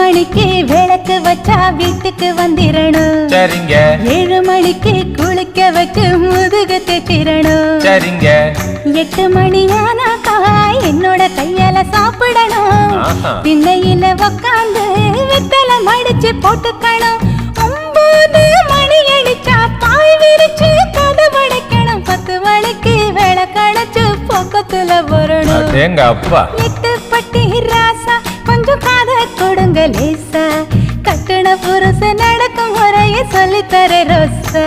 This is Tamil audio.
மணிக்கு விளக்கு வச்சா வீட்டுக்கு வந்திரணும். சரிங்க. 7 மணிக்கு குளிக்க வச்சு முதுகு தேத்திரணும். சரிங்க. 8 மணி ஆனாக்கா என்னோட கையால சாப்பிடணும். திண்ணையில உக்காந்து வெத்தலை மடிச்சு போட்டுக்கணும். 9 மணி அடிச்சா பாய் விரிச்சு கதவடைக்கணும். 10 மணிக்கு விளக்கடைச்சு பக்கத்துல வரணும். எங்க அப்பா 8 பட்டி ராசா கொஞ்சம் காத கொடுங்க லேசா. கட்டுன புருஷ நடக்கும் முறையை சொல்லித்தர ரோசா.